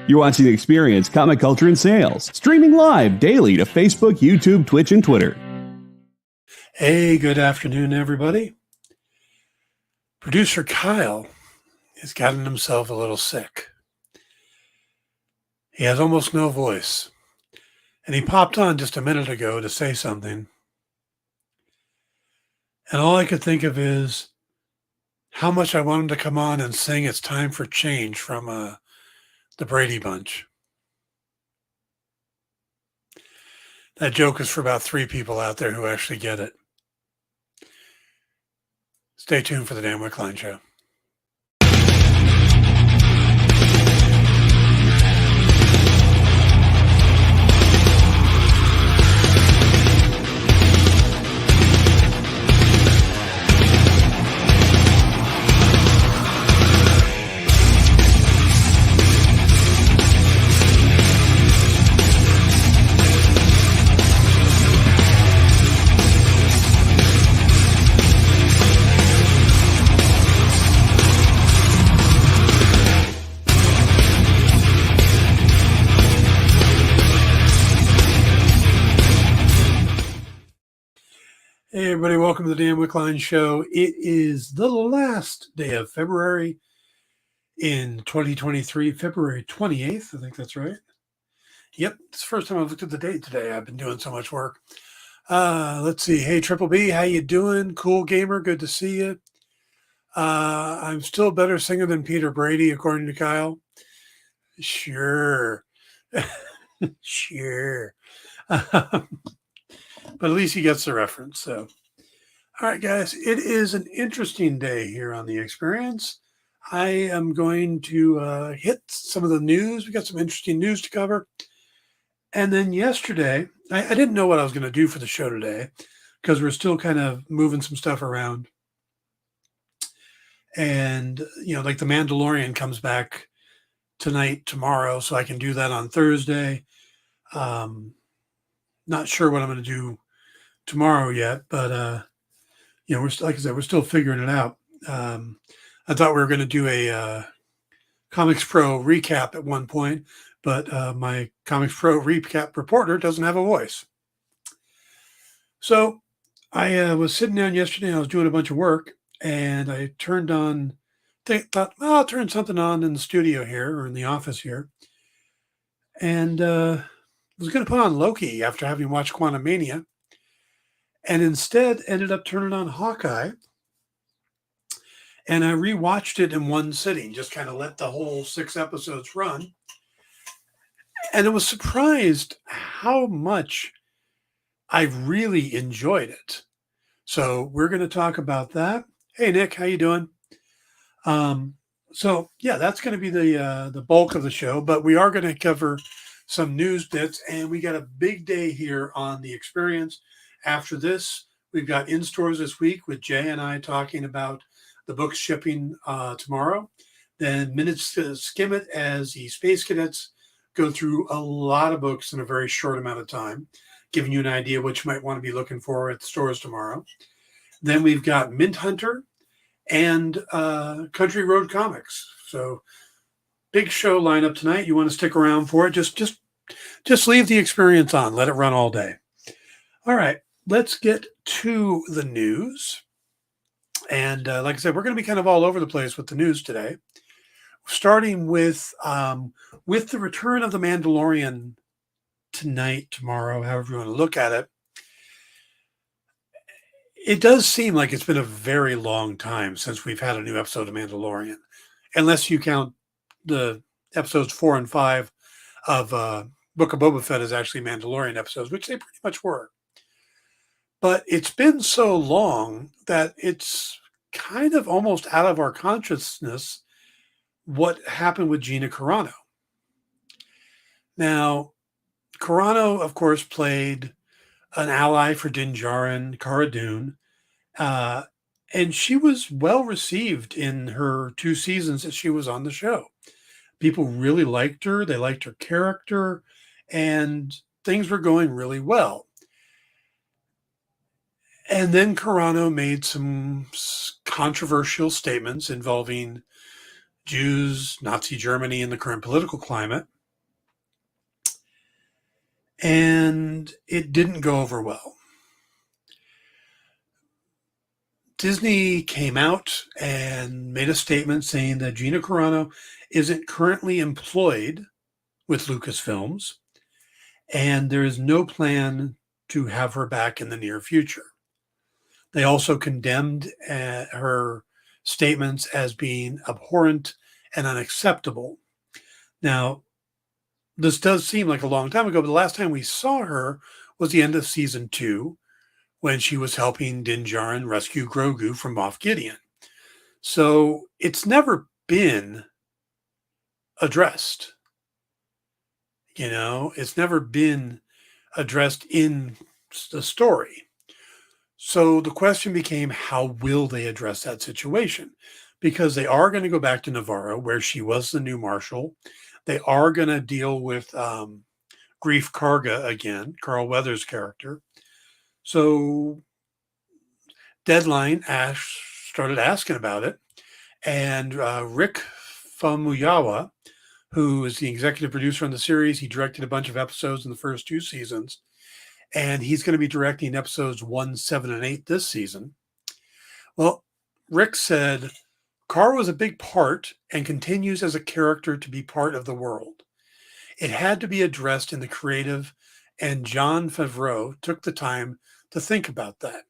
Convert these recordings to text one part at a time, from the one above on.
You're watching The Experience, Comic Culture and Sales, streaming live daily to Facebook, YouTube, Twitch, and Twitter. Hey, good afternoon, everybody. Producer Kyle has gotten himself a little sick. He has almost no voice. And he popped on just a minute ago to say something. And all I could think of is how much I want him to come on and sing "It's Time for Change" from the Brady Bunch. That joke is for about 3 people out there who actually get it. Stay tuned for the Dan Wickline Show. Hey, everybody, welcome to the Dan Wickline Show. It is the last day of February in 2023, February 28th. I think that's right. Yep, it's the first time I've looked at the date today. I've been doing so much work. Let's see. Hey, Triple B, how you doing? Cool Gamer, good to see you. I'm still a better singer than Peter Brady, according to Kyle. Sure. Sure. But at least he gets the reference. So, all right, guys, it is an interesting day here on The Experience. I am going to hit some of the news. We got some interesting news to cover. And then yesterday, I didn't know what I was going to do for the show today because we're still kind of moving some stuff around. And, like The Mandalorian comes back tonight, tomorrow, so I can do that on Thursday. Not sure what I'm going to do tomorrow yet, but we're like I said, we're still figuring it out. I thought we were going to do a Comics Pro recap at one point, but my Comics Pro recap reporter doesn't have a voice. So I was sitting down yesterday. I was doing a bunch of work, and I turned on. Thought, well, I'll turn something on in the studio here or in the office here, and was going to put on Loki after having watched Quantumania, and instead ended up turning on Hawkeye. And I rewatched it in one sitting, just kind of let the whole 6 episodes run. And I was surprised how much I really enjoyed it. So we're going to talk about that. Hey, Nick, how you doing? So yeah, that's going to be the bulk of the show, but we are going to cover some news bits, and we got a big day here on The Experience. After this, we've got in stores this week with Jay and I talking about the books shipping tomorrow. Then minutes to skim it as the Space Cadets go through a lot of books in a very short amount of time, giving you an idea what you might want to be looking for at the stores tomorrow. Then we've got Mint Hunter and Country Road Comics. So big show lineup tonight. You want to stick around for it? Just leave The Experience on. Let it run all day. All right, let's get to the news. And like I said, we're going to be kind of all over the place with the news today, starting with the return of The Mandalorian tonight, tomorrow, however you want to look at it. It does seem like it's been a very long time since we've had a new episode of Mandalorian, unless you count the episodes 4 and 5 of Book of Boba Fett as actually Mandalorian episodes, which they pretty much were. But it's been so long that it's kind of almost out of our consciousness what happened with Gina Carano. Now, Carano, of course, played an ally for Din Djarin, Cara Dune, and she was well received in her 2 seasons that she was on the show. People really liked her. They liked her character, and things were going really well. And then Carano made some controversial statements involving Jews, Nazi Germany, and the current political climate. and it didn't go over well. Disney came out and made a statement saying that Gina Carano isn't currently employed with Lucasfilms, and there is no plan to have her back in the near future. They also condemned her statements as being abhorrent and unacceptable. Now, this does seem like a long time ago, but the last time we saw her was the end of season 2 when she was helping Din Djarin rescue Grogu from Moff Gideon. So it's never been addressed. It's never been addressed in the story. So the question became, how will they address that situation? Because they are going to go back to Navarro, where she was the new marshal. They are going to deal with Grief Karga again, Carl Weathers' character. So Deadline started asking about it. And Rick Famuyiwa, who is the executive producer on the series, he directed a bunch of episodes in the first 2 seasons. And he's going to be directing episodes 1, 7, and 8 this season. Well, Rick said, Carr was a big part and continues as a character to be part of the world. It had to be addressed in the creative, and Jon Favreau took the time to think about that.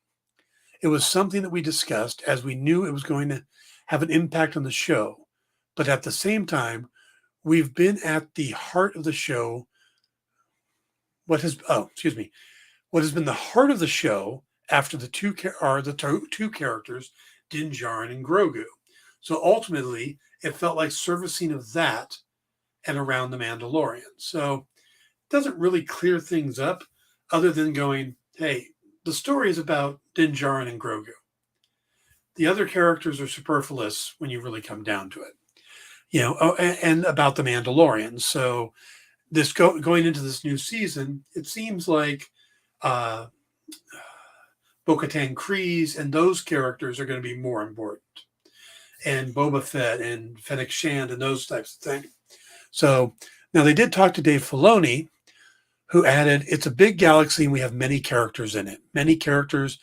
It was something that we discussed as we knew it was going to have an impact on the show. But at the same time, we've been at the heart of the show. What has been the heart of the show after the two characters, Din Djarin and Grogu. So ultimately, it felt like servicing of that and around the Mandalorian. So it doesn't really clear things up other than going, hey, the story is about Din Djarin and Grogu. The other characters are superfluous when you really come down to it. And about the Mandalorian. So this going into this new season, it seems like Bo-Katan Kryze and those characters are going to be more important. And Boba Fett and Fennec Shand and those types of things. So now they did talk to Dave Filoni, who added, it's a big galaxy and we have many characters in it. Many characters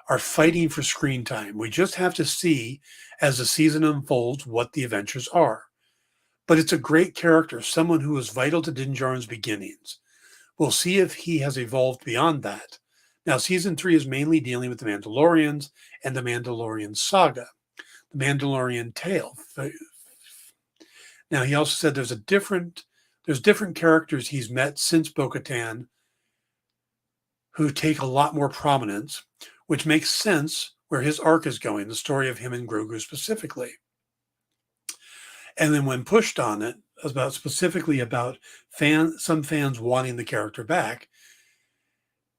are fighting for screen time. We just have to see as the season unfolds what the adventures are. But it's a great character, someone who was vital to Din Djarin's beginnings. We'll see if he has evolved beyond that. Now, season 3 is mainly dealing with the Mandalorians and the Mandalorian saga, the Mandalorian tale. Now, he also said there's different characters he's met since Bo-Katan who take a lot more prominence, which makes sense where his arc is going, the story of him and Grogu specifically. And then when pushed on it, specifically about some fans wanting the character back,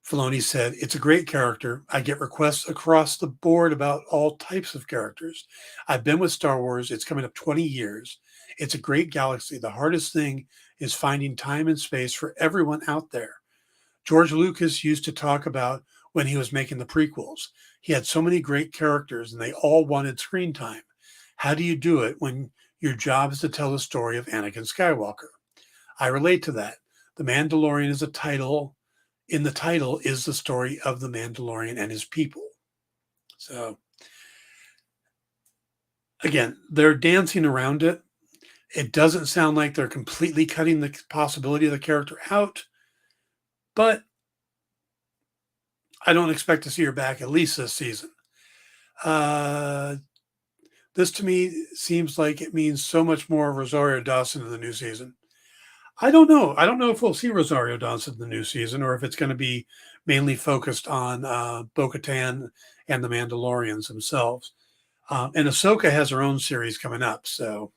Filoni said, it's a great character. I get requests across the board about all types of characters. I've been with Star Wars. It's coming up 20 years. It's a great galaxy. The hardest thing is finding time and space for everyone out there. George Lucas used to talk about when he was making the prequels. He had so many great characters and they all wanted screen time. How do you do it when your job is to tell the story of Anakin Skywalker? I relate to that. The Mandalorian is a title. In the title is the story of the Mandalorian and his people. So, again, they're dancing around it. It doesn't sound like they're completely cutting the possibility of the character out, but I don't expect to see her back at least this season. This to me seems like it means so much more Rosario Dawson in the new season. I don't know. I don't know if we'll see Rosario Dawson in the new season or if it's going to be mainly focused on Bo-Katan and the Mandalorians themselves. And Ahsoka has her own series coming up. So,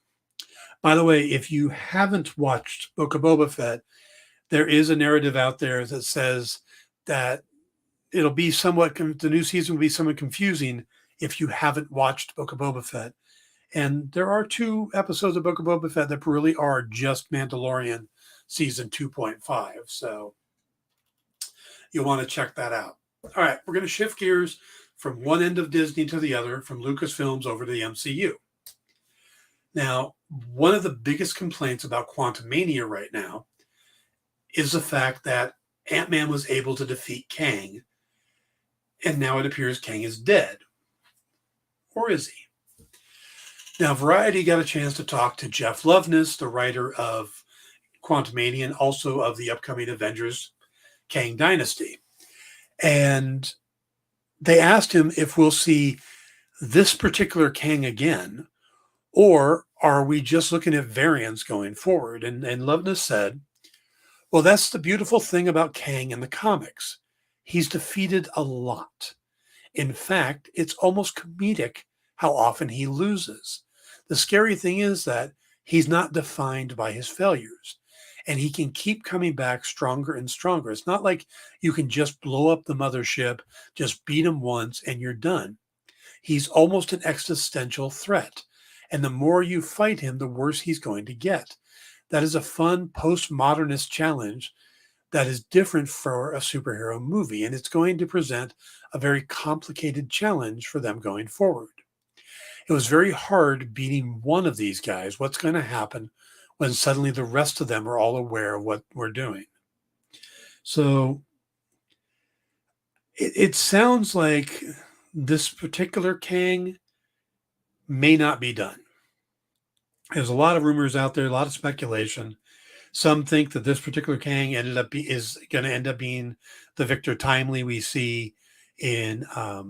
by the way, if you haven't watched Book of Boba Fett, there is a narrative out there that says that it'll be the new season will be somewhat confusing if you haven't watched Book of Boba Fett. And there are 2 episodes of Book of Boba Fett that really are just Mandalorian season 2.5. So you'll want to check that out. All right, we're going to shift gears from one end of Disney to the other, from Lucasfilms over to the MCU. Now, one of the biggest complaints about Quantumania right now is the fact that Ant-Man was able to defeat Kang, and now it appears Kang is dead. Or is he? Now, Variety got a chance to talk to Jeff Loveness, the writer of Quantumania and also of the upcoming Avengers Kang Dynasty. And they asked him if we'll see this particular Kang again, or are we just looking at variants going forward? And Loveness said, well, that's the beautiful thing about Kang in the comics. He's defeated a lot. In fact, it's almost comedic how often he loses. The scary thing is that he's not defined by his failures, and he can keep coming back stronger and stronger. It's not like you can just blow up the mothership, just beat him once, and you're done. He's almost an existential threat, and the more you fight him, the worse he's going to get. That is a fun postmodernist challenge that is different for a superhero movie, and it's going to present a very complicated challenge for them going forward. It was very hard beating one of these guys. What's going to happen when suddenly the rest of them are all aware of what we're doing? So it sounds like this particular Kang may not be done. There's a lot of rumors out there, a lot of speculation. Some think that this particular Kang is going to end up being the Victor Timely we see in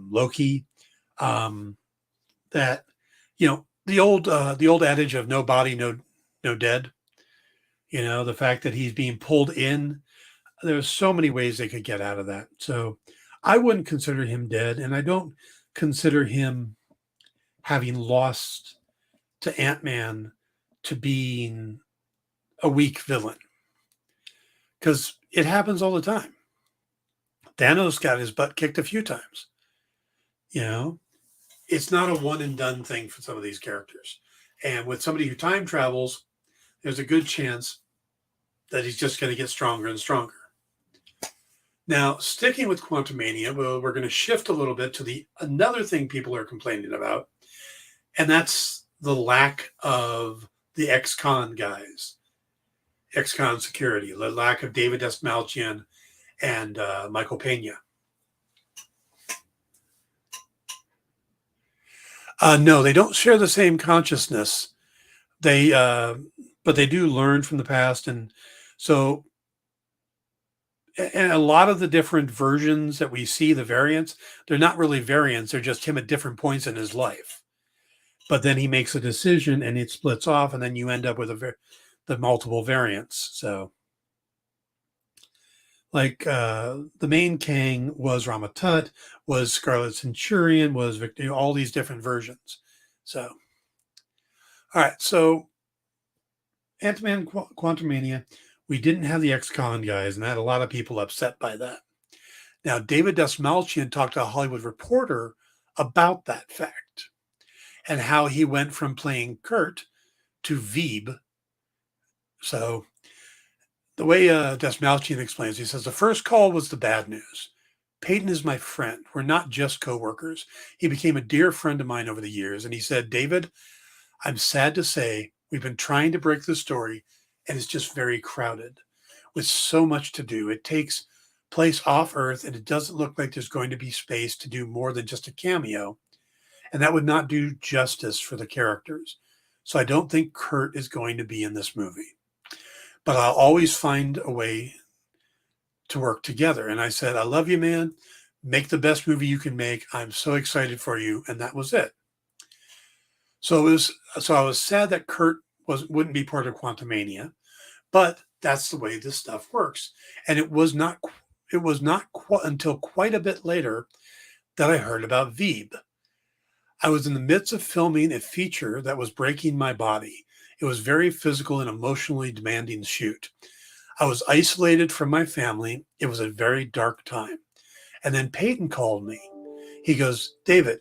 Loki. That the old adage of no body, no dead. The fact that he's being pulled in. There's so many ways they could get out of that. So I wouldn't consider him dead, and I don't consider him having lost to Ant-Man to being a weak villain, because it happens all the time. Thanos got his butt kicked a few times. It's not a one and done thing for some of these characters. And with somebody who time travels, there's a good chance that he's just going to get stronger and stronger. Now, sticking with Quantumania, we're going to shift a little bit to another thing people are complaining about, and that's the lack of the ex-con guys. Ex-con security, the lack of David Dastmalchian and Michael Pena. No, they don't share the same consciousness. But they do learn from the past, and so, and a lot of the different versions that we see, the variants, they're not really variants. They're just him at different points in his life. But then he makes a decision, and it splits off, and then you end up with the multiple variants. So, like the main Kang was Ramatut, was Scarlet Centurion, was Victor, all these different versions. So, all right. So, Ant-Man Quantumania, we didn't have the ex-con guys, and I had a lot of people upset by that. Now, David Dastmalchian talked to a Hollywood Reporter about that fact and how he went from playing Kurt to Veeb. So the way Dastmalchian explains, he says, the first call was the bad news. Peyton is my friend. We're not just co-workers. He became a dear friend of mine over the years. And he said, David, I'm sad to say we've been trying to break the story, and it's just very crowded with so much to do. It takes place off Earth, and it doesn't look like there's going to be space to do more than just a cameo. And that would not do justice for the characters. So I don't think Kurt is going to be in this movie. But I'll always find a way to work together. And I said, I love you, man. Make the best movie you can make. I'm so excited for you. And that was it. So I was sad that Kurt wouldn't be part of Quantumania, but that's the way this stuff works. And it was not until quite a bit later that I heard about Veeb. I was in the midst of filming a feature that was breaking my body. It was very physical and emotionally demanding shoot. I was isolated from my family. It was a very dark time. And then Peyton called me. He goes, David,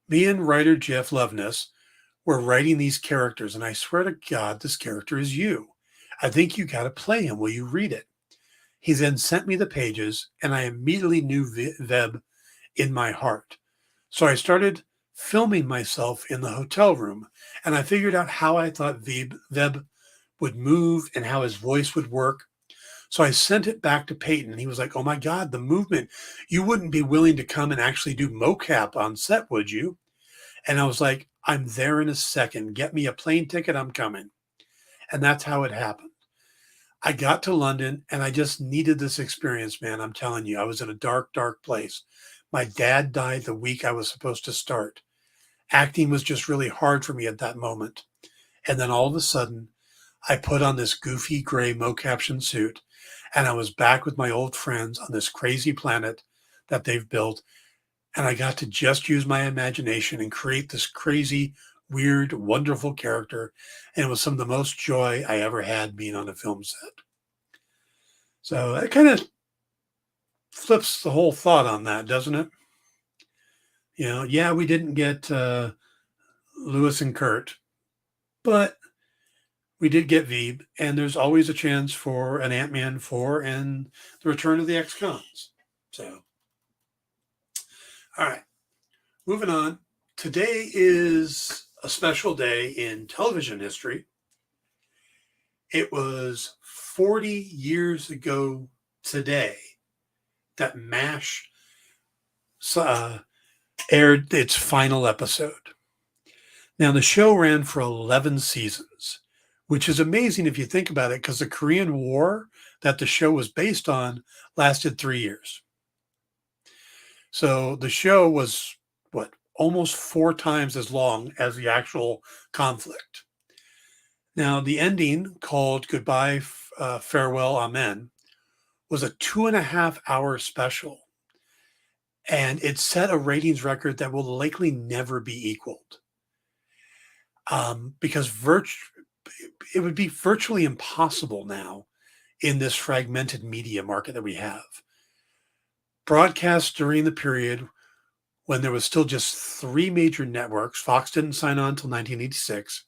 me and writer Jeff Loveness were writing these characters, and I swear to God, this character is you. I think you got to play him. Will you read it? He then sent me the pages, and I immediately knew Veeb in my heart. So I started filming myself in the hotel room, and I figured out how I thought Veeb would move and how his voice would work. So I sent it back to Peyton. He was like, "Oh my God, the movement. You wouldn't be willing to come and actually do mocap on set, would you?" And I was like, "I'm there in a second. Get me a plane ticket. I'm coming." And that's how it happened. I got to London and I just needed this experience, man. I'm telling you, I was in a dark, dark place. My dad died the week I was supposed to start. Acting was just really hard for me at that moment. And then all of a sudden, I put on this goofy gray mocaption suit and I was back with my old friends on this crazy planet that they've built. And I got to just use my imagination and create this crazy, weird, wonderful character. And it was some of the most joy I ever had being on a film set. So that kind of flips the whole thought on that, doesn't it? You know, yeah, we didn't get Lewis and Kurt, but we did get Veeb, and there's always a chance for an Ant-Man 4 and the Return of the Ex-Cons. So, all right, moving on. Today is a special day in television history. It was 40 years ago today that MASH aired its final episode. Now, the show ran for 11 seasons, which is amazing if you think about it, because the Korean War that the show was based on lasted 3 years. So the show was, almost 4 times as long as the actual conflict. Now, the ending, called Goodbye, Farewell, Amen, was a 2.5-hour special. And it set a ratings record that will likely never be equaled. Because it would be virtually impossible now in this fragmented media market that we have. Broadcast during the period when there was still just 3 major networks. Fox didn't sign on until 1986,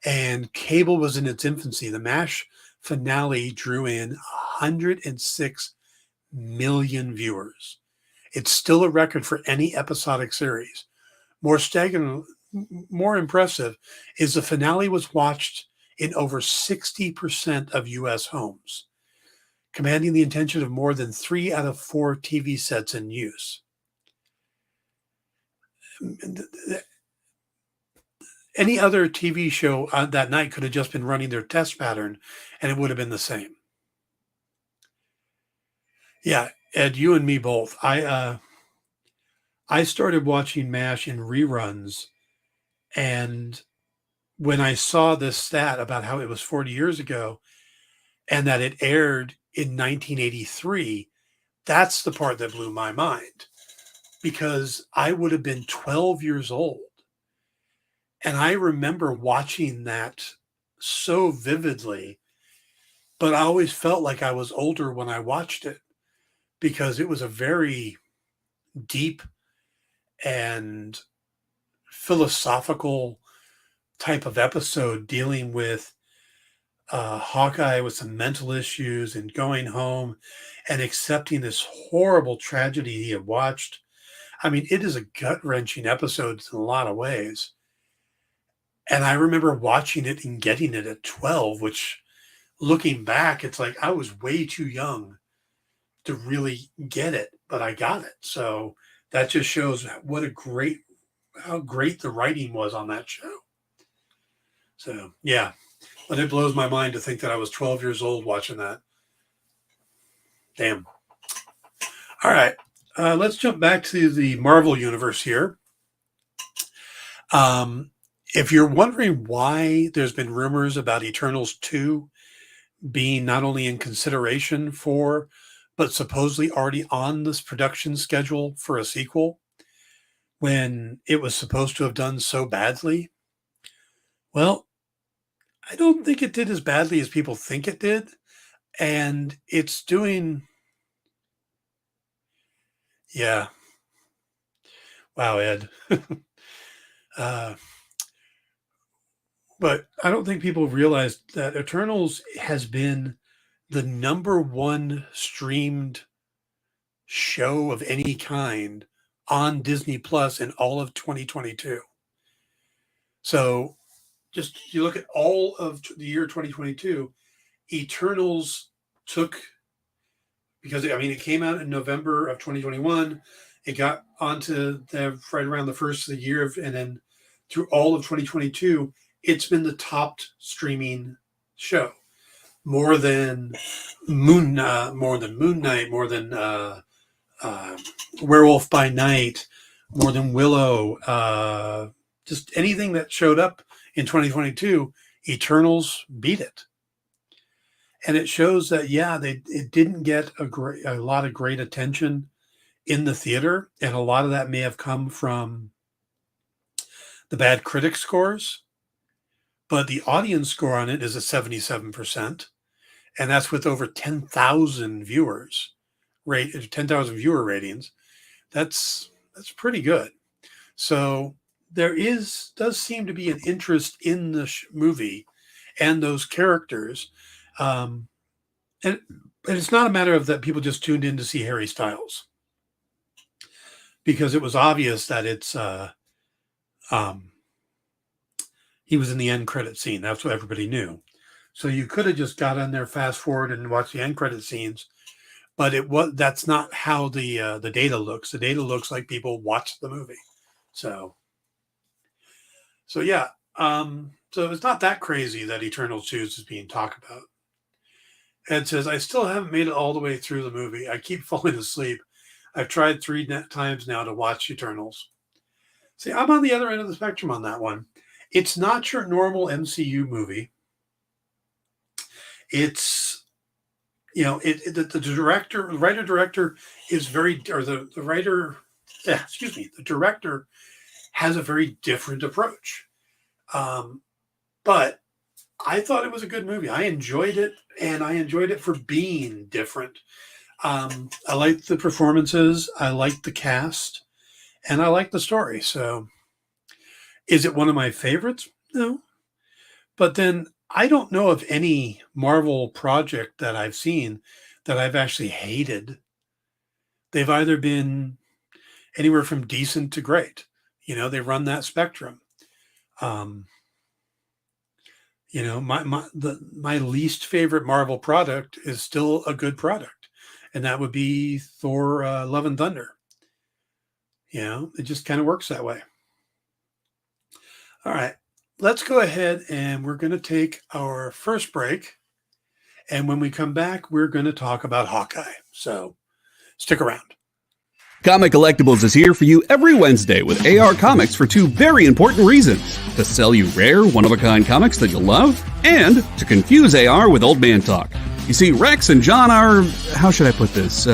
and cable was in its infancy. The MASH finale drew in 106 million viewers. It's still a record for any episodic series. More staggering, more impressive is the finale was watched in over 60% of U.S. homes, commanding the attention of more than 3 out of 4 TV sets in use. Any other TV show that night could have just been running their test pattern, and it would have been the same. Yeah, Ed, you and me both. I started watching MASH in reruns, and when I saw this stat about how it was 40 years ago and that it aired in 1983, that's the part that blew my mind, because I would have been 12 years old. And I remember watching that so vividly, but I always felt like I was older when I watched it, because it was a very deep and philosophical type of episode, dealing with Hawkeye with some mental issues and going home and accepting this horrible tragedy he had watched. I mean, it is a gut-wrenching episode in a lot of ways. And I remember watching it and getting it at 12, which, looking back, it's like I was way too young to really get it, but I got it. So that just shows how great the writing was on that show. So yeah, but it blows my mind to think that I was 12 years old watching that. Damn. All right, let's jump back to the Marvel universe here. If you're wondering why there's been rumors about Eternals 2 being not only in consideration for, but supposedly already on this production schedule for a sequel, when it was supposed to have done so badly, well, I don't think it did as badly as people think it did. And it's doing, yeah. Wow, Ed. But I don't think people realize that Eternals has been the #1 streamed show of any kind on Disney Plus in all of 2022. So just you look at all of the year 2022, Eternals took, because it came out in November of 2021. It got onto the right around the first of the year, and then through all of 2022, it's been the top streaming show, more than Moon Knight, more than Werewolf by Night, more than Willow. Just anything that showed up in 2022, Eternals beat it. And it shows that, it didn't get a lot of great attention in the theater. And a lot of that may have come from the bad critic scores. But the audience score on it is a 77%. And that's with over 10,000 viewers, 10,000 viewer ratings. That's pretty good. So there does seem to be an interest in the movie and those characters. And it's not a matter of that people just tuned in to see Harry Styles, because it was obvious that it's he was in the end credit scene. That's what everybody knew. So you could have just got on there, fast forward, and watched the end credit scenes. But that's not how the data looks. The data looks like people watched the movie. So yeah. So it's not that crazy that Eternals 2 is being talked about. Ed says, I still haven't made it all the way through the movie. I keep falling asleep. I've tried 3 times now to watch Eternals. See, I'm on the other end of the spectrum on that one. It's not your normal MCU movie. It's, the director, the writer-director is the director has a very different approach. But I thought it was a good movie. I enjoyed it, and I enjoyed it for being different. I liked the performances. I liked the cast, and I liked the story. So is it one of my favorites? No. But then I don't know of any Marvel project that I've seen that I've actually hated. They've either been anywhere from decent to great. They run that spectrum. My least favorite Marvel product is still a good product, and that would be Thor: Love and Thunder. It just kind of works that way. All right, let's go ahead, and we're going to take our first break, and when we come back, we're going to talk about Hawkeye. So stick around. Comic Collectibles is here for you every Wednesday with AR Comics for 2 very important reasons: to sell you rare, one-of-a-kind comics that you'll love, and to confuse AR with old man talk. You see, Rex and John are, how should I put this,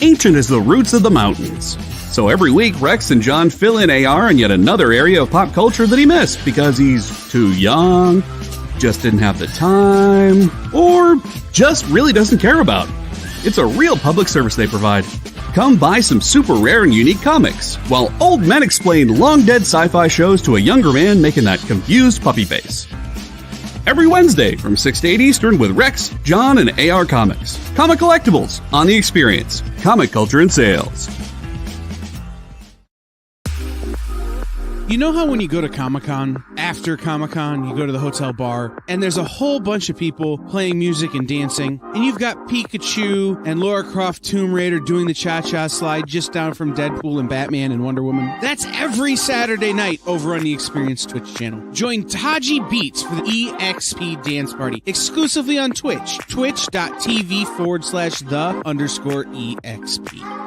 ancient as the roots of the mountains. So every week, Rex and John fill in AR in yet another area of pop culture that he missed because he's too young, just didn't have the time, or just really doesn't care about. It's a real public service they provide. Come buy some super rare and unique comics, while old men explain long-dead sci-fi shows to a younger man making that confused puppy face. Every Wednesday from 6 to 8 Eastern with Rex, John, and AR Comics. Comic Collectibles on The Experience. Comic culture and sales. You know how when you go to Comic-Con, after Comic-Con, you go to the hotel bar, and there's a whole bunch of people playing music and dancing, and you've got Pikachu and Lara Croft Tomb Raider doing the cha-cha slide just down from Deadpool and Batman and Wonder Woman? That's every Saturday night over on the Experience Twitch channel. Join Taji Beats for the EXP Dance Party, exclusively on Twitch, twitch.tv/the_EXP.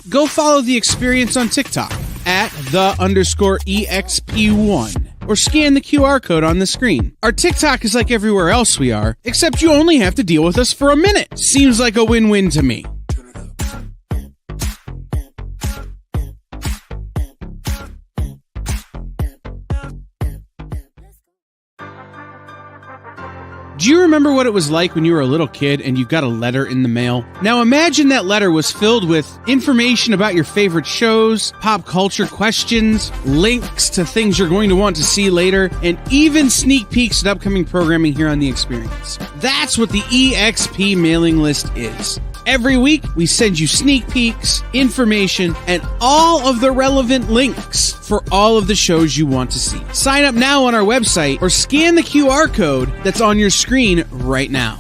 Go follow The Experience on TikTok at @the_EXP1 or scan the QR code on the screen. Our TikTok is like everywhere else we are, except you only have to deal with us for a minute. Seems like a win-win to me. Do you remember what it was like when you were a little kid and you got a letter in the mail? Now imagine that letter was filled with information about your favorite shows, pop culture questions, links to things you're going to want to see later, and even sneak peeks at upcoming programming here on The Experience. That's what the EXP mailing list is. Every week, we send you sneak peeks, information, and all of the relevant links for all of the shows you want to see. Sign up now on our website or scan the QR code that's on your screen right now.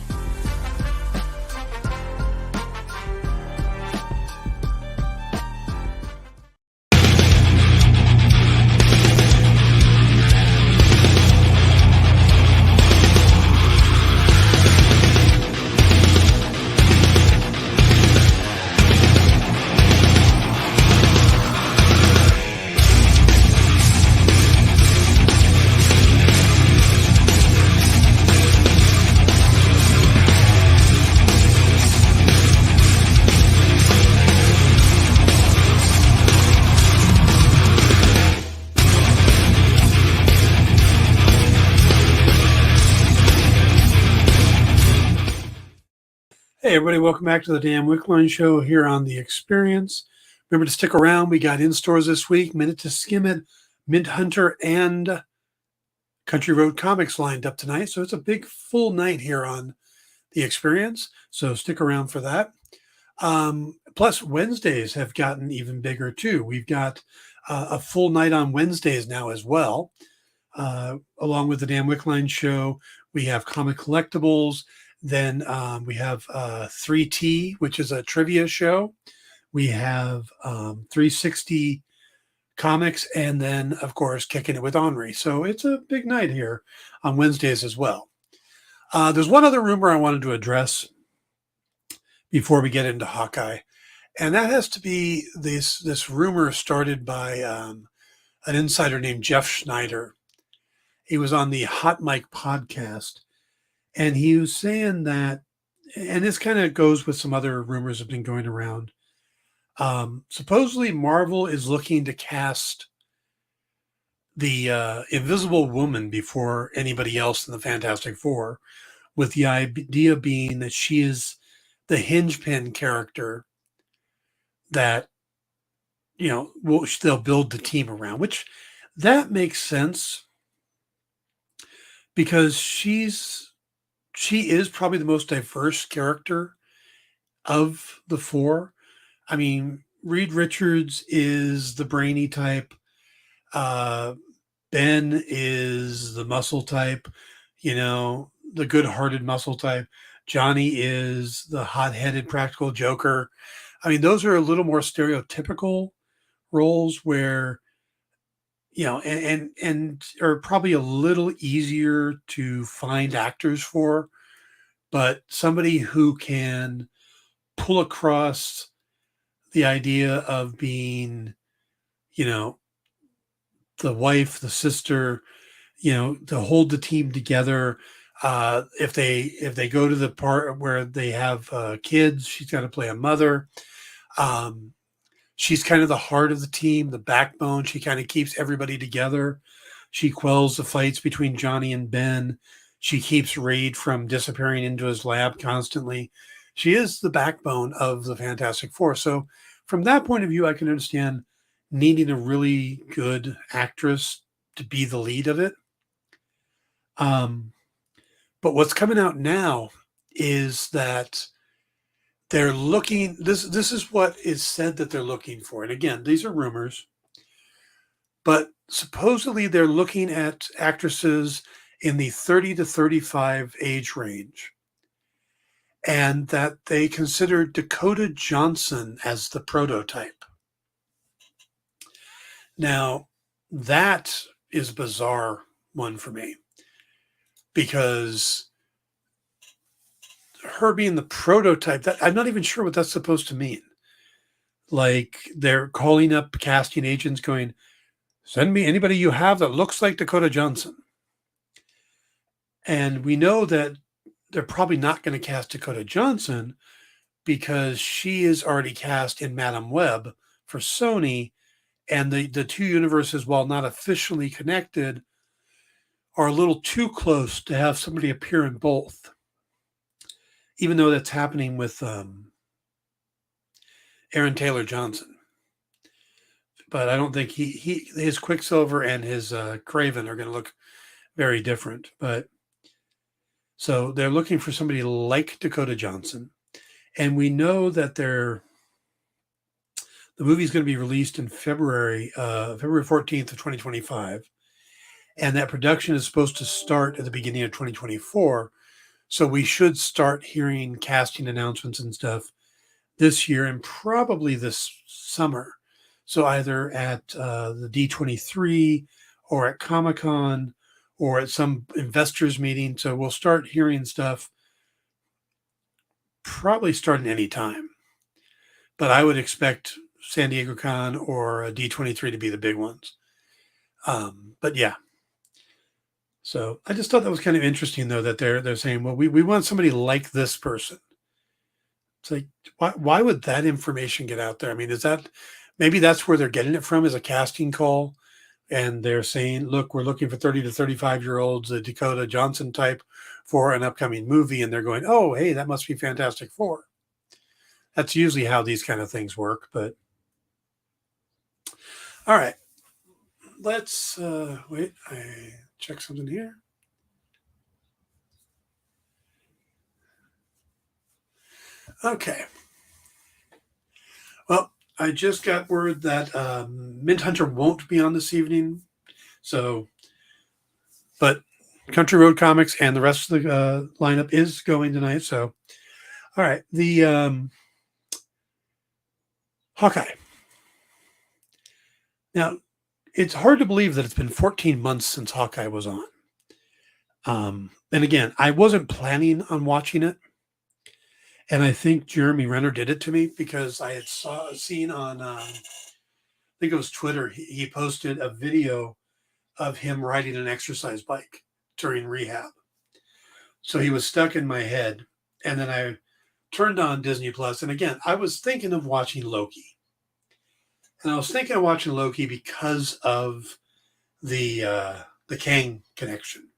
Hey, everybody, welcome back to the Dan Wickline Show here on The Experience. Remember to stick around. We got in stores this week, Minute to Skim It, Mint Hunter, and Country Road Comics lined up tonight. So it's a big full night here on The Experience. So stick around for that. Plus, Wednesdays have gotten even bigger too. We've got a full night on Wednesdays now as well. Along with the Dan Wickline Show, we have comic collectibles. Then we have 3T, which is a trivia show. We have 360 Comics, and then, of course, Kicking It with Henri. So it's a big night here on Wednesdays as well. There's one other rumor I wanted to address before we get into Hawkeye, and that has to be this rumor started by an insider named Jeff Schneider. He was on the Hot Mic podcast. And he was saying that, and this kind of goes with some other rumors that have been going around. Supposedly, Marvel is looking to cast the Invisible Woman before anybody else in the Fantastic Four, with the idea being that she is the hinge-pin character that, they'll build the team around, which that makes sense because she is probably the most diverse character of the four. I mean, Reed Richards is the brainy type. Ben is the muscle type, the good-hearted muscle type. Johnny is the hot-headed practical joker. I mean, those are a little more stereotypical roles where, and are probably a little easier to find actors for, but somebody who can pull across the idea of being, the wife, the sister, to hold the team together. If they go to the part where they have kids, she's got to play a mother. She's kind of the heart of the team, the backbone. She kind of keeps everybody together. She quells the fights between Johnny and Ben. She keeps Reed from disappearing into his lab constantly. She is the backbone of the Fantastic Four. So from that point of view, I can understand needing a really good actress to be the lead of it. But what's coming out now is that they're looking, this is what is said that they're looking for. And again, these are rumors, but supposedly they're looking at actresses in the 30 to 35 age range, and that they consider Dakota Johnson as the prototype. Now, that is a bizarre one for me, because her being the prototype, that I'm not even sure what that's supposed to mean. Like, they're calling up casting agents going, send me anybody you have that looks like Dakota Johnson. And we know that they're probably not going to cast Dakota Johnson because she is already cast in Madam Web for Sony. And the two universes, while not officially connected, are a little too close to have somebody appear in both. Even though that's happening with Aaron Taylor Johnson. But I don't think his Quicksilver and his Kraven are going to look very different. But so they're looking for somebody like Dakota Johnson. And we know that the movie is going to be released in February 14th of 2025. And that production is supposed to start at the beginning of 2024. So we should start hearing casting announcements and stuff this year and probably this summer. So either at the D23 or at Comic-Con or at some investors meeting. So we'll start hearing stuff probably starting any time. But I would expect San Diego Con or a D23 to be the big ones. But yeah. So I just thought that was kind of interesting, though, that they're saying, well, we want somebody like this person. It's like, why would that information get out there? I mean, maybe that's where they're getting it from, is a casting call. And they're saying, look, we're looking for 30 to 35-year-olds, a Dakota Johnson type for an upcoming movie. And they're going, oh, hey, that must be Fantastic Four. That's usually how these kind of things work. But all right, let's wait. I check something here. Okay. Well, I just got word that Mint Hunter won't be on this evening. But Country Road Comics and the rest of the lineup is going tonight. So, all right. The Hawkeye. Now, it's hard to believe that it's been 14 months since Hawkeye was on. And again, I wasn't planning on watching it. And I think Jeremy Renner did it to me because I had seen on, I think it was Twitter, he posted a video of him riding an exercise bike during rehab. So he was stuck in my head. And then I turned on Disney Plus. And again, I was thinking of watching Loki. And I was thinking of watching Loki because of the Kang connection.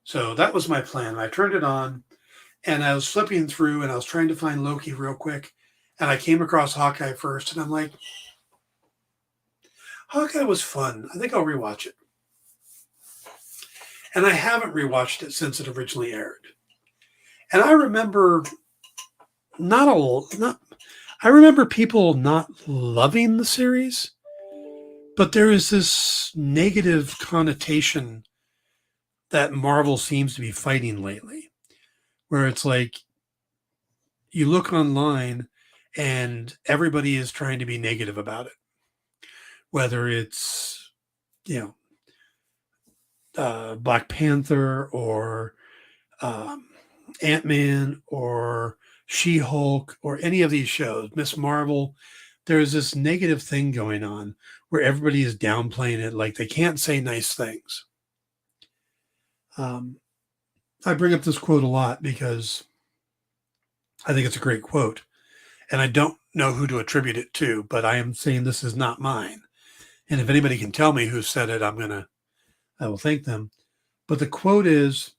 So that was my plan. I turned it on and I was flipping through and I was trying to find Loki real quick. And I came across Hawkeye first. And I'm like, Hawkeye was fun. I think I'll rewatch it. And I haven't rewatched it since it originally aired. And I remember I remember people not loving the series, but there is this negative connotation that Marvel seems to be fighting lately, where it's like you look online and everybody is trying to be negative about it, whether it's, Black Panther or Ant-Man or She-Hulk or any of these shows, Miss Marvel. There's this negative thing going on where everybody is downplaying it, like they can't say nice things. I bring up this quote a lot because I think it's a great quote, and I don't know who to attribute it to, but I am saying this is not mine. And if anybody can tell me who said it, I will thank them. But the quote is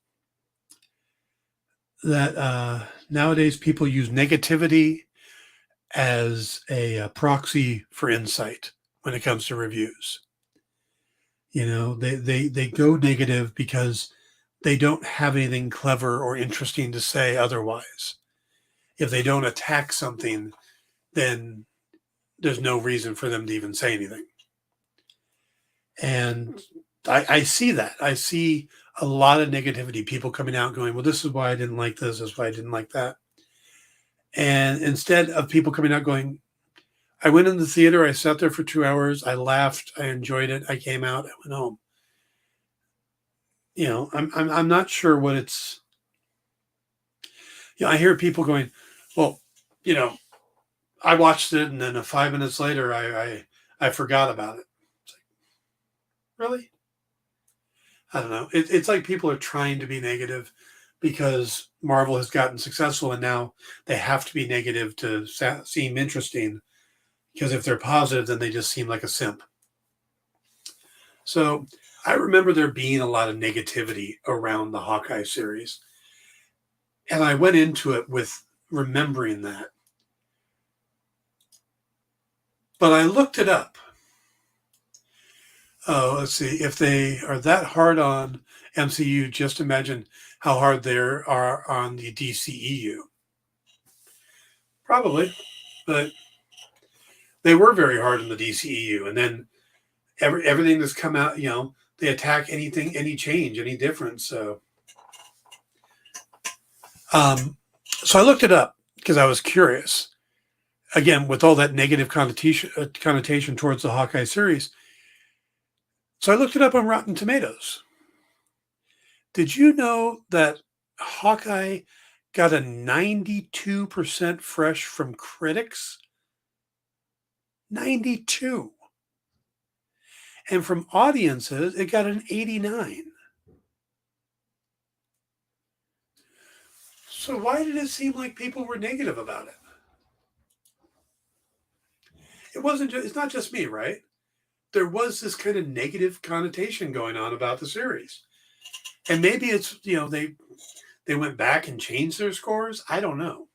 that nowadays people use negativity as a proxy for insight when it comes to reviews. They go negative because they don't have anything clever or interesting to say otherwise. If they don't attack something, then there's no reason for them to even say anything. And I see that. I see a lot of negativity, people coming out going, well, this is why I didn't like this. This is why I didn't like that. And instead of people coming out going, I went in the theater, I sat there for 2 hours, I laughed, I enjoyed it, I came out, I went home. I'm not sure what it's. I hear people going, well, I watched it and then 5 minutes later I forgot about it. It's like, really? I don't know. It's like people are trying to be negative because Marvel has gotten successful and now they have to be negative to seem interesting, because if they're positive, then they just seem like a simp. So I remember there being a lot of negativity around the Hawkeye series. And I went into it with remembering that. But I looked it up. Oh, let's see. If they are that hard on MCU, just imagine how hard they are on the DCEU. Probably, but they were very hard on the DCEU, and then everything that's come out, they attack anything, any change, any difference. So I looked it up because I was curious. Again, with all that negative connotation towards the Hawkeye series, so I looked it up on Rotten Tomatoes. Did you know that Hawkeye got a 92% fresh from critics? 92. And from audiences, it got an 89. So why did it seem like people were negative about it? It's not just me, right? There was this kind of negative connotation going on about the series. And maybe it's, they went back and changed their scores. I don't know.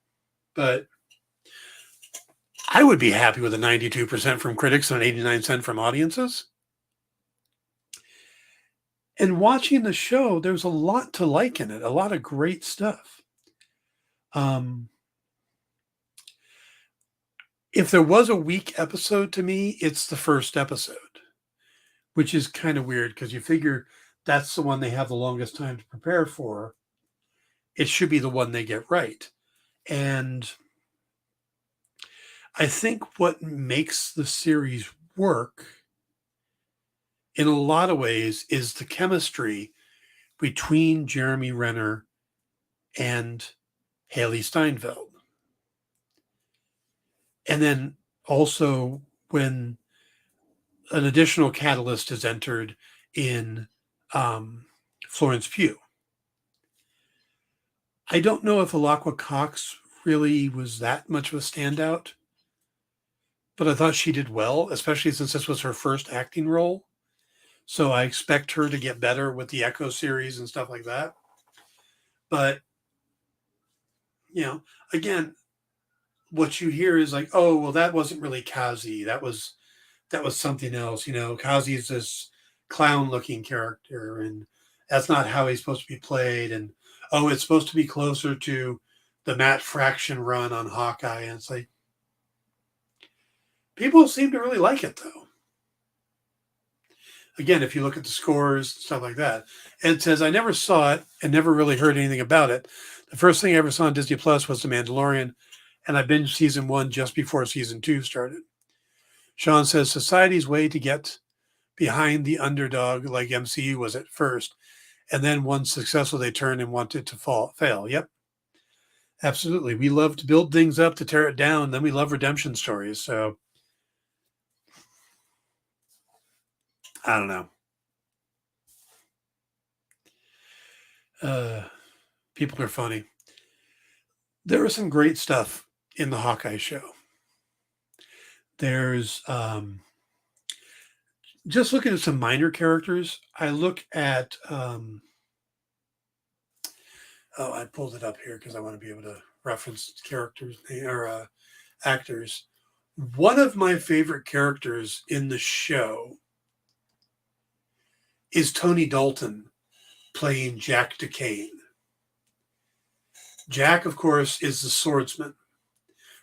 But I would be happy with a 92% from critics and an 89% from audiences. And watching the show, there's a lot to like in it, a lot of great stuff. If there was a weak episode to me, it's the first episode, which is kind of weird because you figure that's the one they have the longest time to prepare for. It should be the one they get right. And I think what makes the series work in a lot of ways is the chemistry between Jeremy Renner and Haley Steinfeld. And then also when an additional catalyst is entered in Florence Pugh. I don't know if Alaqua Cox really was that much of a standout, but I thought she did well, especially since this was her first acting role. So I expect her to get better with the Echo series and stuff like that. But, again, what you hear is like, oh, well, that wasn't really Kazi. That was something else. Kazi is this clown-looking character, and that's not how he's supposed to be played. And, oh, it's supposed to be closer to the Matt Fraction run on Hawkeye. And it's like, people seem to really like it, though. Again, if you look at the scores, stuff like that. Ed says, I never saw it and never really heard anything about it. The first thing I ever saw on Disney Plus was The Mandalorian, and I binged season 1 just before season 2 started. Sean says, society's way to get behind the underdog like MCU was at first, and then once successful, they turn and want it to fail. Yep. Absolutely. We love to build things up to tear it down. Then we love redemption stories. So I don't know. People are funny. There was some great stuff in the Hawkeye show. There's just looking at some minor characters. I look at I pulled it up here because I want to be able to reference characters or actors. One of my favorite characters in the show is Tony Dalton playing Jack Duquesne. Jack, of course, is the swordsman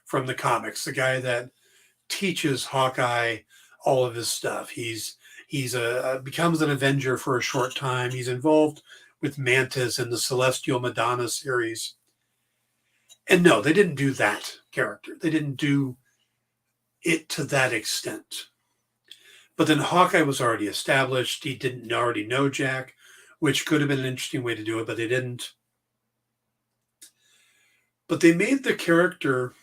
from the comics, the guy that teaches Hawkeye all of his stuff. He's becomes an Avenger for a short time. He's involved with Mantis in the Celestial Madonna series. And no, they didn't do that character. They didn't do it to that extent. But then Hawkeye was already established. He didn't already know Jack, which could have been an interesting way to do it, but they didn't. But they made the character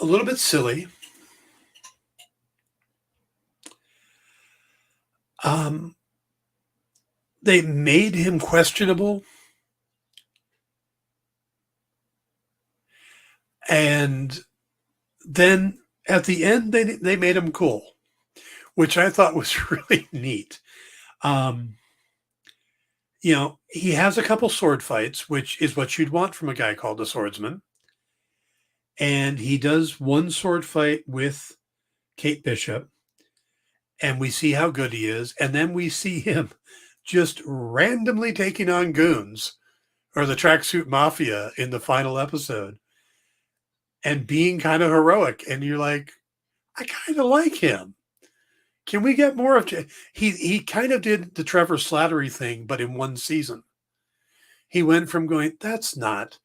a little bit silly. They made him questionable. And then at the end, they made him cool, which I thought was really neat. He has a couple sword fights, which is what you'd want from a guy called the Swordsman. And he does one sword fight with Kate Bishop, and we see how good he is, and then we see him just randomly taking on goons or the tracksuit mafia in the final episode and being kind of heroic. And you're like, I kind of like him. Can we get more of he kind of did the Trevor Slattery thing, but in one season. He went from going, that's not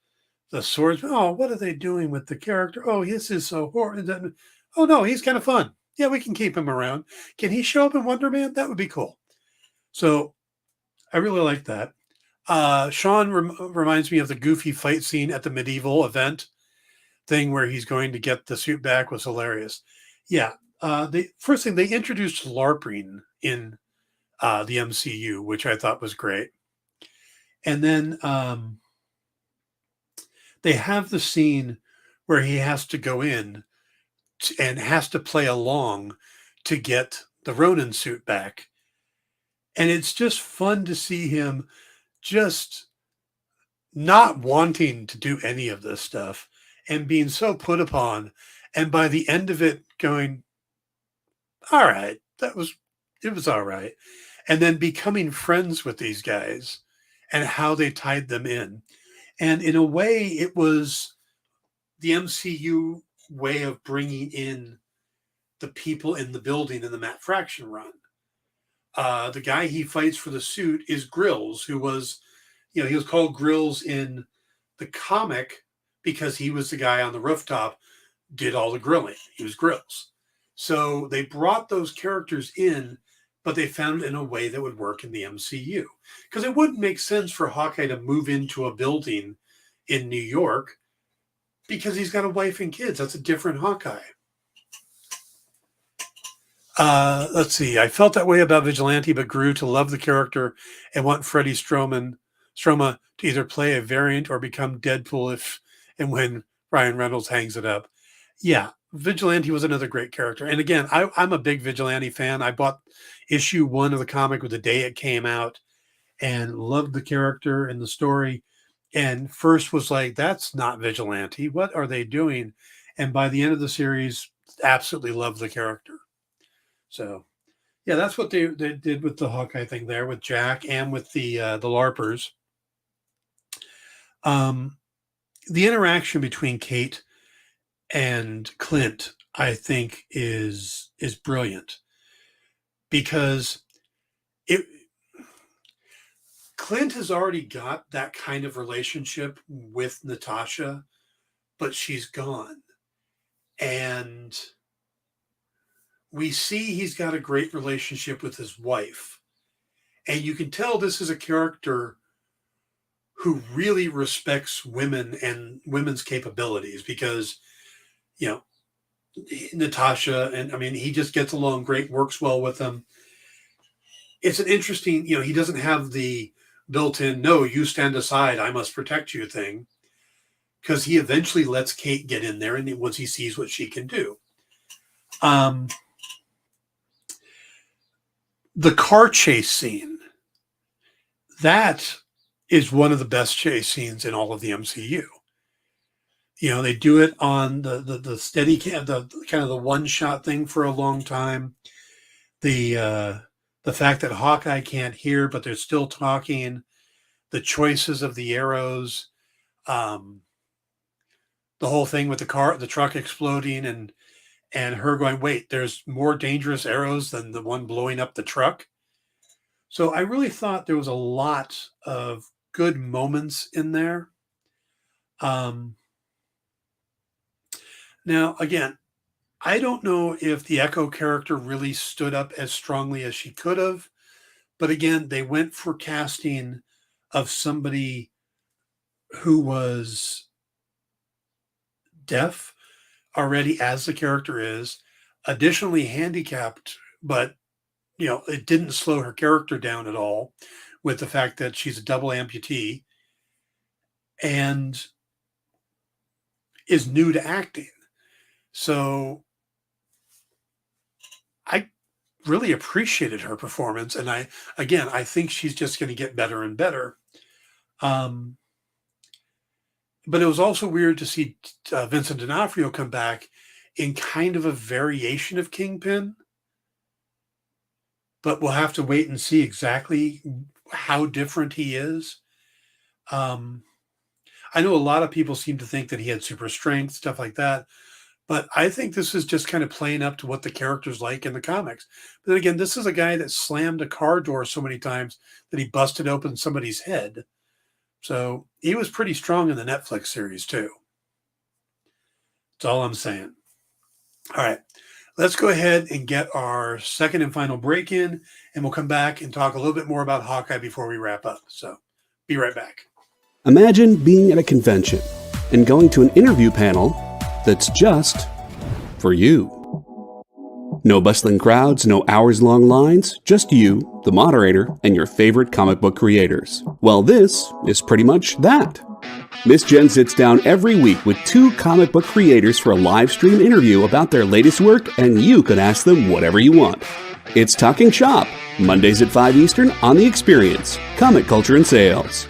the swordsman. Oh, what are they doing with the character? Oh, this is so horrible. Oh, no, he's kind of fun. Yeah, we can keep him around. Can he show up in Wonder Man? That would be cool. So I really like that. Sean reminds me of the goofy fight scene at the medieval event thing where he's going to get the suit back was hilarious. Yeah. The first thing, they introduced LARPing in the MCU, which I thought was great. And then they have the scene where he has to go in and has to play along to get the Ronin suit back. And it's just fun to see him just not wanting to do any of this stuff and being so put upon. And by the end of it going, all right, it was all right. And then becoming friends with these guys and how they tied them in. And in a way, it was the MCU way of bringing in the people in the building in the Matt Fraction run. The guy he fights for the suit is Grills, who was, he was called Grills in the comic because he was the guy on the rooftop, did all the grilling. He was Grills. So they brought those characters in, but they found it in a way that would work in the MCU. Because it wouldn't make sense for Hawkeye to move into a building in New York because he's got a wife and kids. That's a different Hawkeye. Let's see. I felt that way about Vigilante, but grew to love the character and want Freddie Stroma to either play a variant or become Deadpool if and when Ryan Reynolds hangs it up. Yeah, Vigilante was another great character. And again, I'm a big Vigilante fan. I bought issue 1 of the comic with the day it came out and loved the character and the story. And first was like, that's not Vigilante. What are they doing? And by the end of the series, absolutely loved the character. So, yeah, that's what they did with the Hawkeye thing there with Jack and with the LARPers. The interaction between Kate and Clint, I think, is brilliant because Clint has already got that kind of relationship with Natasha, but she's gone. And we see he's got a great relationship with his wife. And you can tell this is a character who really respects women and women's capabilities because, Natasha, and I mean, he just gets along great, works well with them. It's an interesting, he doesn't have the built-in, no, you stand aside, I must protect you thing, because he eventually lets Kate get in there and once he sees what she can do. The car chase scene, that is one of the best chase scenes in all of the MCU. They do it on the steady cam, the kind of the one-shot thing for a long time. The fact that Hawkeye can't hear, but they're still talking, the choices of the arrows, the whole thing with the truck exploding and her going, wait, there's more dangerous arrows than the one blowing up the truck. So I really thought there was a lot of good moments in there. Now, again, I don't know if the Echo character really stood up as strongly as she could have. But again, they went for casting of somebody who was deaf already as the character is, additionally handicapped, but it didn't slow her character down at all with the fact that she's a double amputee and is new to acting. So I really appreciated her performance. And I think she's just going to get better and better. But it was also weird to see Vincent D'Onofrio come back in kind of a variation of Kingpin, but we'll have to wait and see exactly how different he is. I know a lot of people seem to think that he had super strength, stuff like that. But I think this is just kind of playing up to what the character's like in the comics. But then again, this is a guy that slammed a car door so many times that he busted open somebody's head. So he was pretty strong in the Netflix series too. That's all I'm saying. All right, let's go ahead and get our second and final break in, and we'll come back and talk a little bit more about Hawkeye before we wrap up. So be right back. Imagine being at a convention and going to an interview panel that's just for you. No bustling crowds, no hours-long lines, just you, the moderator, and your favorite comic book creators. Well, this is pretty much that. Miss Jen sits down every week with 2 comic book creators for a live stream interview about their latest work, and you can ask them whatever you want. It's Talking Shop, Mondays at 5 Eastern on The Experience, Comic Culture and Sales.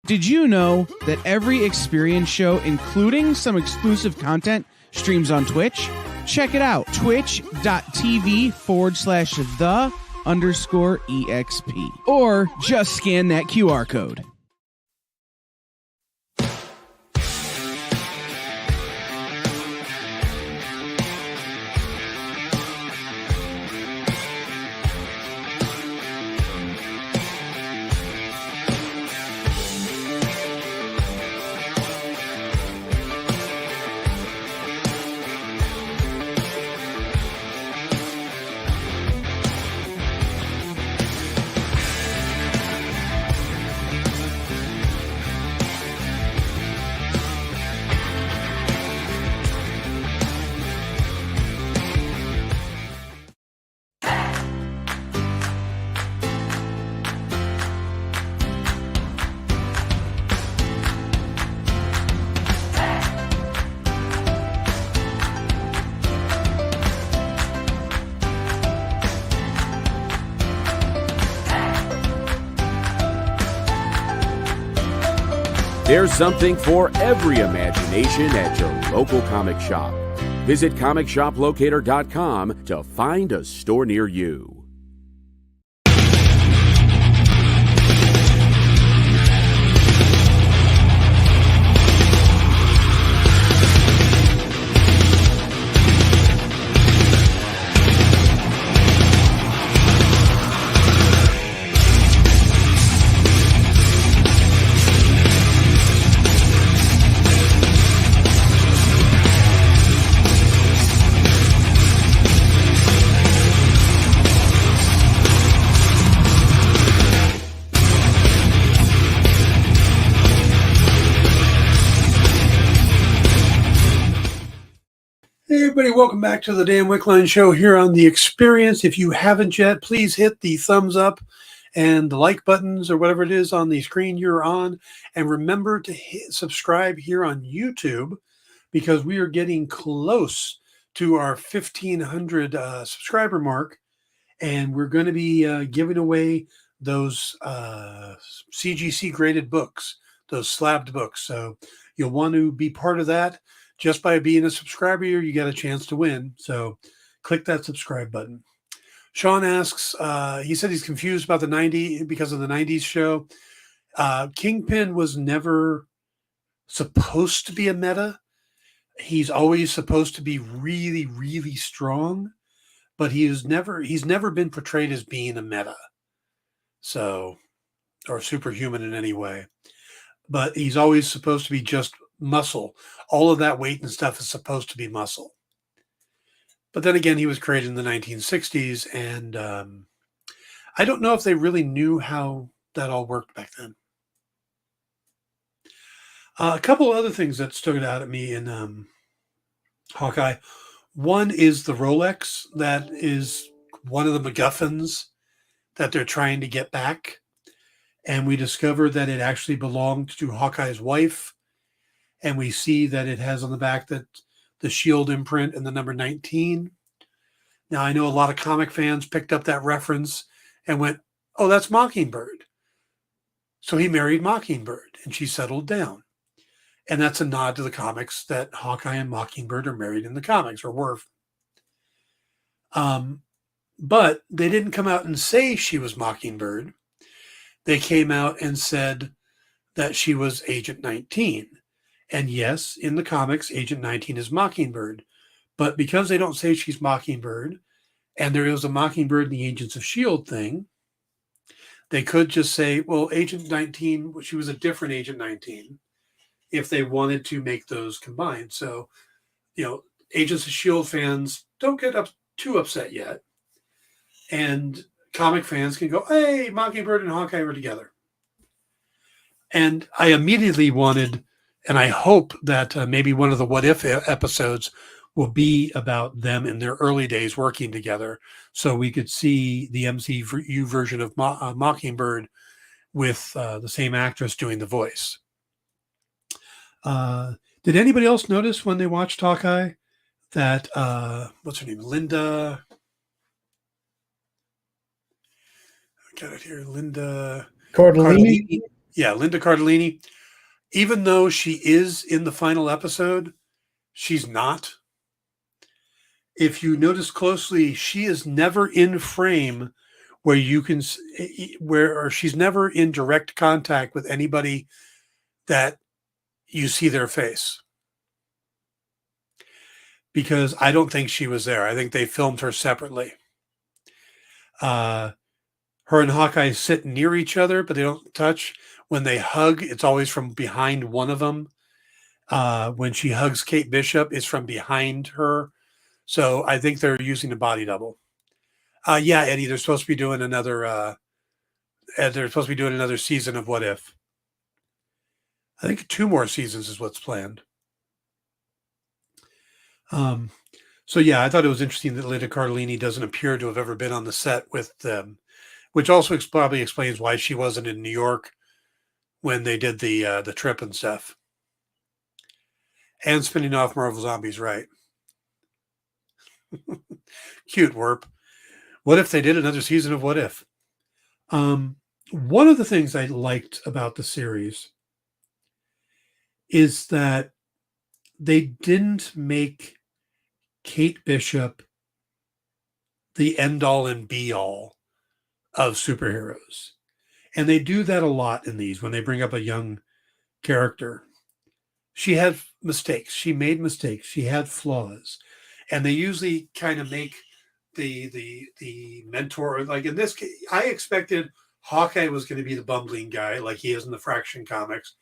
Did you know that every Experience show, including some exclusive content, streams on Twitch? Check it out, twitch.tv/the_EXP. Or just scan that QR code. There's something for every imagination at your local comic shop. Visit comicshoplocator.com to find a store near you. Hey everybody, welcome back to the Dan Wickline Show here on The Experience. If you haven't yet, please hit the thumbs up and the like buttons or whatever it is on the screen you're on. And remember to subscribe here on YouTube because we are getting close to our 1,500 subscriber mark. And we're going to be giving away those CGC graded books, those slabbed books. So you'll want to be part of that. Just by being a subscriber, you get a chance to win. So click that subscribe button. Sean asks, he said he's confused about the 90s because of the 90s show. Kingpin was never supposed to be a meta. He's always supposed to be really, really strong, but he's never been portrayed as being a meta. So, or superhuman in any way. But he's always supposed to be just muscle. All of that weight and stuff is supposed to be muscle. But then again, he was created in the 1960s, and I don't know if they really knew how that all worked back then. A couple of other things that stood out at me in Hawkeye. One is the Rolex. That is one of the MacGuffins that they're trying to get back. And we discovered that it actually belonged to Hawkeye's wife. And we see that it has on the back that the shield imprint and the number 19. Now, I know a lot of comic fans picked up that reference and went, oh, that's Mockingbird. So he married Mockingbird and she settled down. And that's a nod to the comics that Hawkeye and Mockingbird are married in the comics, or were. But they didn't come out and say she was Mockingbird. They came out and said that she was Agent 19. And yes, in the comics, Agent 19 is Mockingbird. But because they don't say she's Mockingbird, and there is a Mockingbird in the Agents of S.H.I.E.L.D. thing, they could just say, well, Agent 19, she was a different Agent 19, if they wanted to make those combined. So, Agents of S.H.I.E.L.D. fans don't get too upset yet. And comic fans can go, hey, Mockingbird and Hawkeye were together. And I immediately wanted, and I hope that maybe one of the What If episodes will be about them in their early days working together, so we could see the MCU version of Mockingbird with the same actress doing the voice. Did anybody else notice when they watched Hawkeye that, what's her name? Linda. I got it here. Linda Cardellini. Yeah, Linda Cardellini. Even though she is in the final episode, she's not. If you notice closely, she is never in frame where you can, or she's never in direct contact with anybody that you see their face. Because I don't think she was there. I think they filmed her separately. Her and Hawkeye sit near each other, but they don't touch. When they hug, it's always from behind one of them. When she hugs Kate Bishop, it's from behind her. So I think they're using a body double. Yeah, Eddie, they're supposed to be doing another. They're supposed to be doing another season of What If. I think 2 more seasons is what's planned. So yeah, I thought it was interesting that Linda Cardellini doesn't appear to have ever been on the set with them, which also probably explains why she wasn't in New York when they did the trip and stuff. And spinning off Marvel Zombies, right? Cute warp. What if they did another season of What If? One of the things I liked about the series is that they didn't make Kate Bishop the end-all and be-all of superheroes. And they do that a lot in these when they bring up a young character. She had mistakes. She made mistakes. She had flaws. And they usually kind of make the mentor, like in this case, I expected Hawkeye was going to be the bumbling guy like he is in the Fraction comics,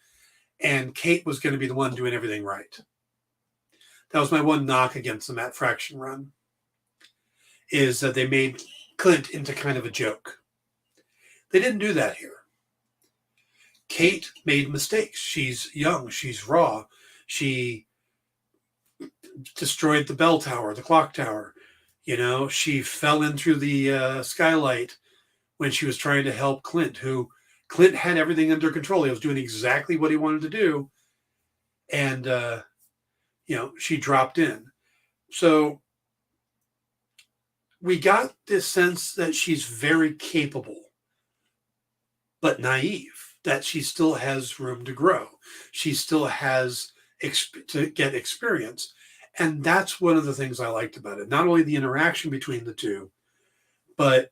and Kate was going to be the one doing everything right. That was my one knock against the Matt Fraction run, is that they made Clint into kind of a joke. They didn't do that here. Kate made mistakes. She's young. She's raw. She destroyed the bell tower, the clock tower. She fell in through the skylight when she was trying to help Clint, who Clint had everything under control. He was doing exactly what he wanted to do. And, she dropped in. So we got this sense that she's very capable, but naive, that she still has room to grow. She still has to get experience. And that's one of the things I liked about it. Not only the interaction between the two, but,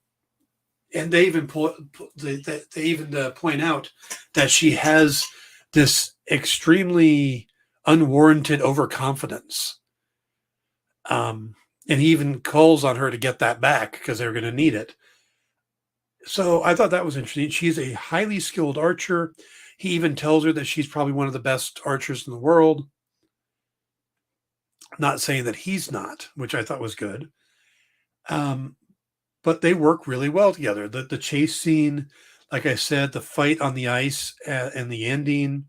and they even point out that she has this extremely unwarranted overconfidence. And he even calls on her to get that back because they're going to need it. So I thought that was interesting. She's a highly skilled archer. He even tells her that she's probably one of the best archers in the world. Not saying that he's not, which I thought was good. But they work really well together. The chase scene, like I said, the fight on the ice and the ending,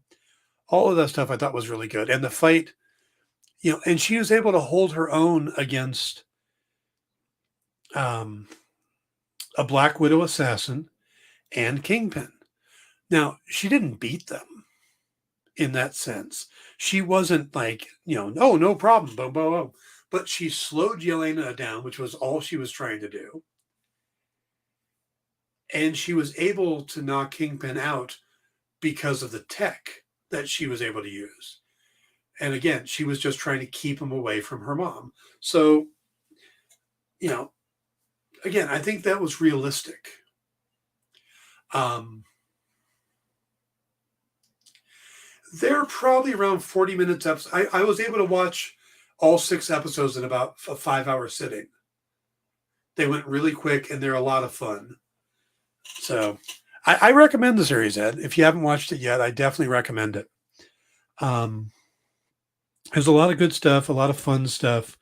all of that stuff I thought was really good. And the fight, and she was able to hold her own against a Black Widow assassin and Kingpin. Now, she didn't beat them in that sense. She wasn't like, oh, no problem, boom, boom, boom. But she slowed Yelena down, which was all she was trying to do. And she was able to knock Kingpin out because of the tech that she was able to use. And again, she was just trying to keep him away from her mom. So, again, I think that was realistic. They're probably around 40 minutes up. I was able to watch all 6 episodes in about a 5-hour sitting. They went really quick and they're a lot of fun. So I recommend the series, Ed. If you haven't watched it yet, I definitely recommend it. There's a lot of good stuff, a lot of fun stuff,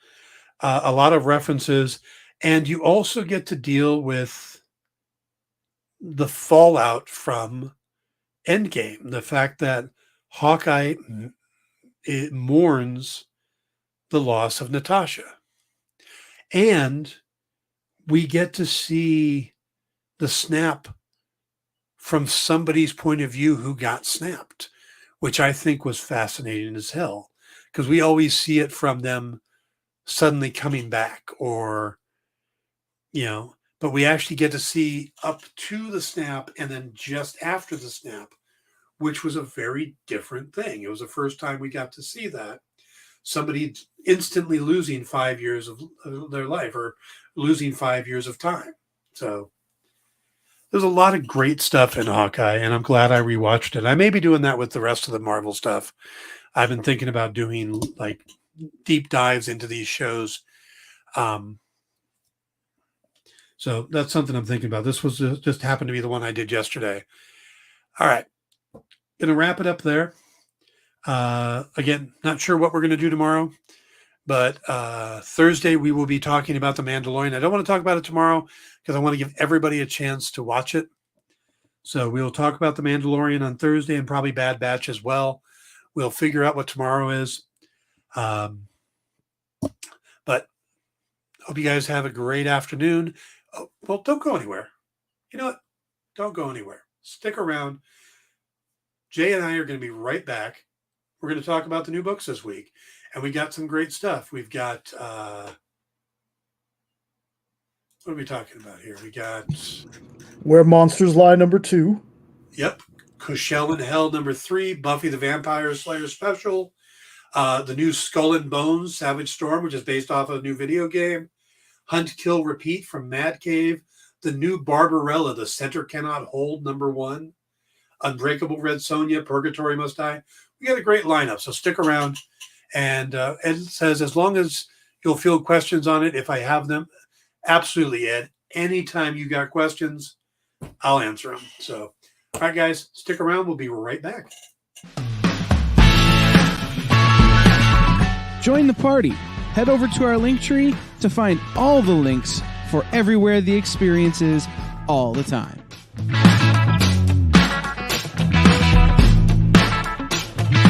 a lot of references, and you also get to deal with the fallout from Endgame, the fact that Hawkeye mourns the loss of Natasha. And we get to see the snap from somebody's point of view who got snapped, which I think was fascinating as hell, because we always see it from them suddenly coming back or, but we actually get to see up to the snap and then just after the snap, which was a very different thing. It was the first time we got to see that. Somebody instantly losing 5 years of their life or losing 5 years of time. So there's a lot of great stuff in Hawkeye, and I'm glad I rewatched it. I may be doing that with the rest of the Marvel stuff. I've been thinking about doing like deep dives into these shows. So that's something I'm thinking about. This was just happened to be the one I did yesterday. All right. Going to wrap it up there. Again, not sure what we're going to do tomorrow, but Thursday we will be talking about The Mandalorian. I don't want to talk about it tomorrow because I want to give everybody a chance to watch it. So we will talk about The Mandalorian on Thursday and probably Bad Batch as well. We'll figure out what tomorrow is. But hope you guys have a great afternoon. Oh, well, don't go anywhere. You know what? Don't go anywhere. Stick around. Jay and I are going to be right back. We're going to talk about the new books this week. And we got some great stuff. We've got, what are we talking about here? We got Where Monsters Lie #2. Yep. Cushell in Hell #3, Buffy the Vampire Slayer special, the new Skull and Bones Savage Storm, which is based off of a new video game, Hunt, Kill, Repeat from Mad Cave, the new Barbarella, The Center Cannot Hold #1, Unbreakable Red Sonja, Purgatory Must Die. We got a great lineup, so stick around. And Ed says, as long as you'll field questions on it, if I have them, absolutely, Ed. Anytime you got questions, I'll answer them. So, all right, guys, stick around. We'll be right back. Join the party. Head over to our link tree to find all the links for everywhere the experience is all the time.